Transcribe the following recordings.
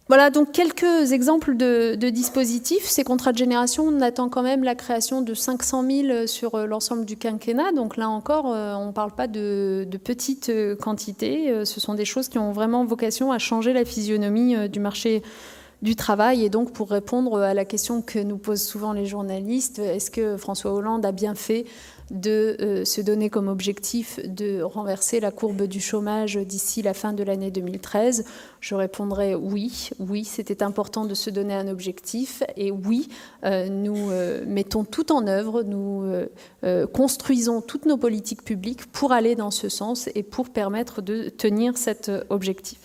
Voilà, donc quelques exemples de dispositifs. Ces contrats de génération, on attend quand même la création de 500 000 sur l'ensemble du quinquennat. Donc là encore, on ne parle pas de petites quantités. Ce sont des choses qui ont vraiment vocation à changer la physionomie du marché du travail. Et donc, pour répondre à la question que nous posent souvent les journalistes, est-ce que François Hollande a bien fait de se donner comme objectif de renverser la courbe du chômage d'ici la fin de l'année 2013 ? Je répondrai oui. Oui, c'était important de se donner un objectif. Et oui, nous mettons tout en œuvre, nous construisons toutes nos politiques publiques pour aller dans ce sens et pour permettre de tenir cet objectif.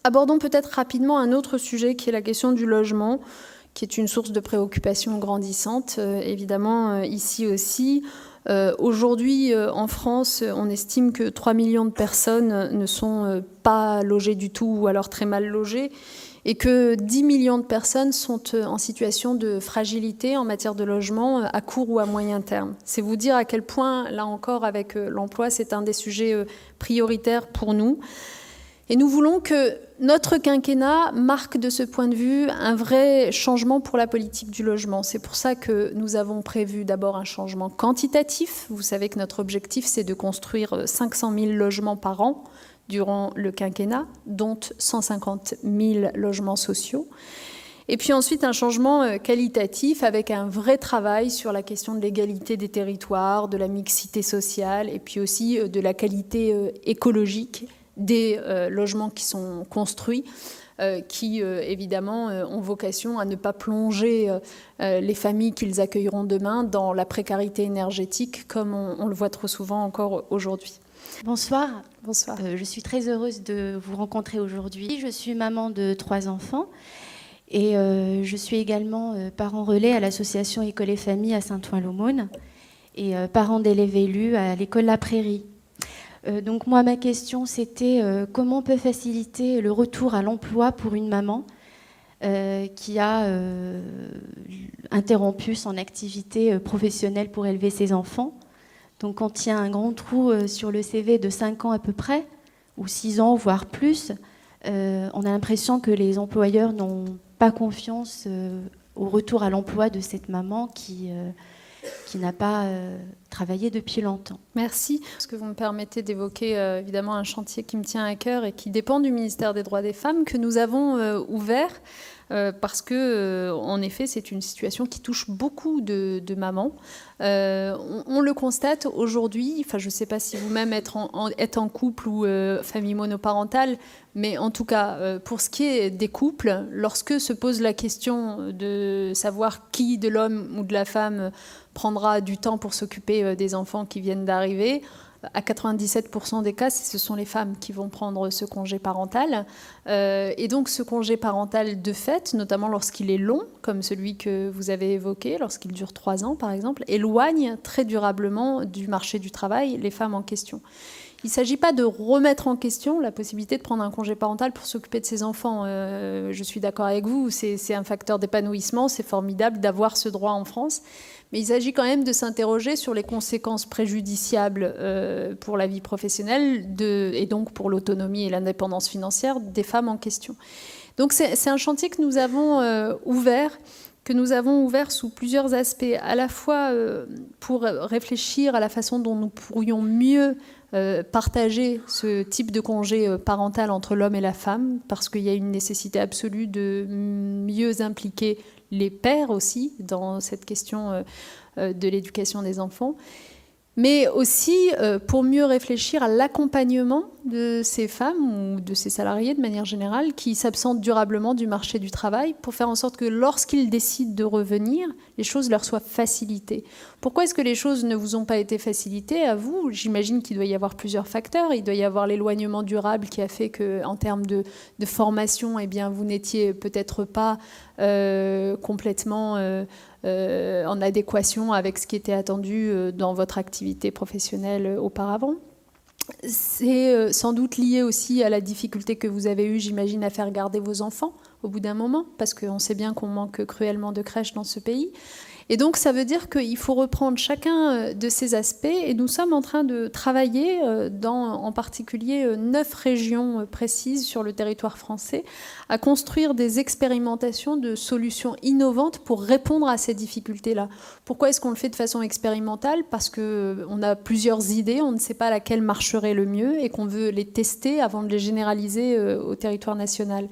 Abordons peut-être rapidement un autre sujet qui est la question du logement, qui est une source de préoccupation grandissante, évidemment, ici aussi. Aujourd'hui, en France, on estime que 3 millions de personnes ne sont pas logées du tout ou alors très mal logées, et que 10 millions de personnes sont en situation de fragilité en matière de logement à court ou à moyen terme. C'est vous dire à quel point, là encore, avec l'emploi, c'est un des sujets prioritaires pour nous. Et nous voulons que notre quinquennat marque de ce point de vue un vrai changement pour la politique du logement. C'est pour ça que nous avons prévu d'abord un changement quantitatif. Vous savez que notre objectif, c'est de construire 500 000 logements par an durant le quinquennat, dont 150 000 logements sociaux. Et puis ensuite, un changement qualitatif avec un vrai travail sur la question de l'égalité des territoires, de la mixité sociale et puis aussi de la qualité écologique des logements qui sont construits, qui évidemment ont vocation à ne pas plonger les familles qu'ils accueilleront demain dans la précarité énergétique comme on le voit trop souvent encore aujourd'hui. Bonsoir. Bonsoir. Je suis très heureuse de vous rencontrer aujourd'hui. Je suis maman de 3 enfants et je suis également parent relais à l'association École et Famille à Saint-Ouen-l'Aumône et parent d'élèves élus à l'école La Prairie. Donc moi, ma question, c'était comment on peut faciliter le retour à l'emploi pour une maman qui a interrompu son activité professionnelle pour élever ses enfants. Donc quand il y a un grand trou sur le CV de 5 ans à peu près, ou 6 ans, voire plus, on a l'impression que les employeurs n'ont pas confiance au retour à l'emploi de cette maman qui n'a pas travaillé depuis longtemps. Merci. Parce que vous me permettez d'évoquer évidemment un chantier qui me tient à cœur et qui dépend du ministère des Droits des Femmes, que nous avons ouvert parce que, en effet, c'est une situation qui touche beaucoup de mamans. On le constate aujourd'hui, enfin, je ne sais pas si vous-même êtes en couple ou famille monoparentale, mais en tout cas, pour ce qui est des couples, lorsque se pose la question de savoir qui de l'homme ou de la femme prendra du temps pour s'occuper des enfants qui viennent d'arriver, à 97% des cas, ce sont les femmes qui vont prendre ce congé parental. Et donc ce congé parental de fait, notamment lorsqu'il est long, comme celui que vous avez évoqué, lorsqu'il dure 3 ans par exemple, éloigne très durablement du marché du travail les femmes en question. Il ne s'agit pas de remettre en question la possibilité de prendre un congé parental pour s'occuper de ses enfants. Je suis d'accord avec vous, c'est un facteur d'épanouissement, c'est formidable d'avoir ce droit en France. Mais il s'agit quand même de s'interroger sur les conséquences préjudiciables pour la vie professionnelle et donc pour l'autonomie et l'indépendance financière des femmes en question. Donc c'est un chantier que nous avons ouvert sous plusieurs aspects, à la fois pour réfléchir à la façon dont nous pourrions mieux partager ce type de congé parental entre l'homme et la femme, parce qu'il y a une nécessité absolue de mieux impliquer les pères aussi dans cette question de l'éducation des enfants, mais aussi pour mieux réfléchir à l'accompagnement de ces femmes ou de ces salariés de manière générale qui s'absentent durablement du marché du travail, pour faire en sorte que lorsqu'ils décident de revenir, les choses leur soient facilitées. Pourquoi est-ce que les choses ne vous ont pas été facilitées à vous ? J'imagine qu'il doit y avoir plusieurs facteurs. Il doit y avoir l'éloignement durable qui a fait qu'en termes de formation, eh bien, vous n'étiez peut-être pas complètement en adéquation avec ce qui était attendu dans votre activité professionnelle auparavant. C'est sans doute lié aussi à la difficulté que vous avez eue, j'imagine, à faire garder vos enfants au bout d'un moment, parce qu'on sait bien qu'on manque cruellement de crèches dans ce pays. Et donc, ça veut dire qu'il faut reprendre chacun de ces aspects. Et nous sommes en train de travailler dans, en particulier, 9 régions précises sur le territoire français, à construire des expérimentations de solutions innovantes pour répondre à ces difficultés-là. Pourquoi est-ce qu'on le fait de façon expérimentale? Parce qu'on a plusieurs idées, on ne sait pas laquelle marcherait le mieux et qu'on veut les tester avant de les généraliser au territoire national.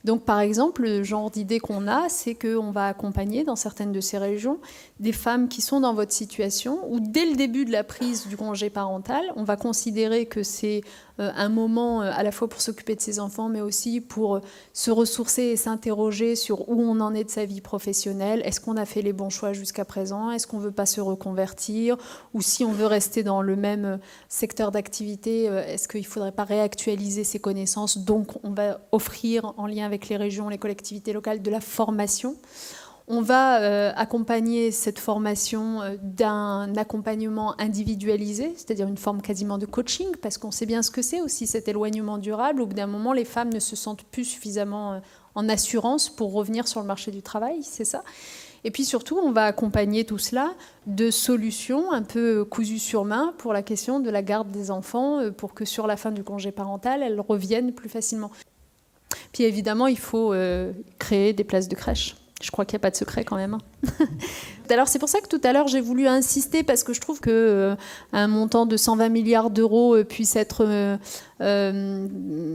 Donc, par exemple, le genre d'idée qu'on a, c'est qu'on va accompagner dans certaines de ces régions des femmes qui sont dans votre situation où, dès le début de la prise du congé parental, on va considérer que c'est un moment à la fois pour s'occuper de ses enfants, mais aussi pour se ressourcer et s'interroger sur où on en est de sa vie professionnelle. Est-ce qu'on a fait les bons choix jusqu'à présent? Est-ce qu'on ne veut pas se reconvertir? Ou si on veut rester dans le même secteur d'activité, est-ce qu'il ne faudrait pas réactualiser ses connaissances? Donc, on va offrir, en lien avec les régions, les collectivités locales, de la formation. On va accompagner cette formation d'un accompagnement individualisé, c'est-à-dire une forme quasiment de coaching, parce qu'on sait bien ce que c'est aussi cet éloignement durable, où d'un moment les femmes ne se sentent plus suffisamment en assurance pour revenir sur le marché du travail, c'est ça. Et puis surtout, on va accompagner tout cela de solutions un peu cousues sur main pour la question de la garde des enfants, pour que sur la fin du congé parental, elles reviennent plus facilement. Puis évidemment, il faut créer des places de crèche. Je crois qu'il n'y a pas de secret quand même. Alors c'est pour ça que tout à l'heure j'ai voulu insister, parce que je trouve qu'un montant de 120 milliards d'euros puisse être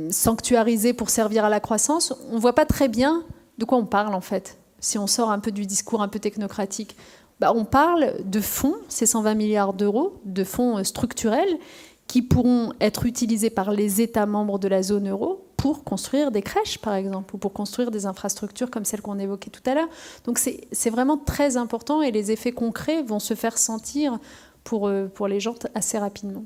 sanctuarisé pour servir à la croissance. On ne voit pas très bien de quoi on parle en fait, si on sort un peu du discours un peu technocratique. On parle de fonds, ces 120 milliards d'euros, de fonds structurels, qui pourront être utilisés par les États membres de la zone euro pour construire des crèches, par exemple, ou pour construire des infrastructures comme celles qu'on évoquait tout à l'heure. Donc c'est vraiment très important, et les effets concrets vont se faire sentir pour les gens assez rapidement.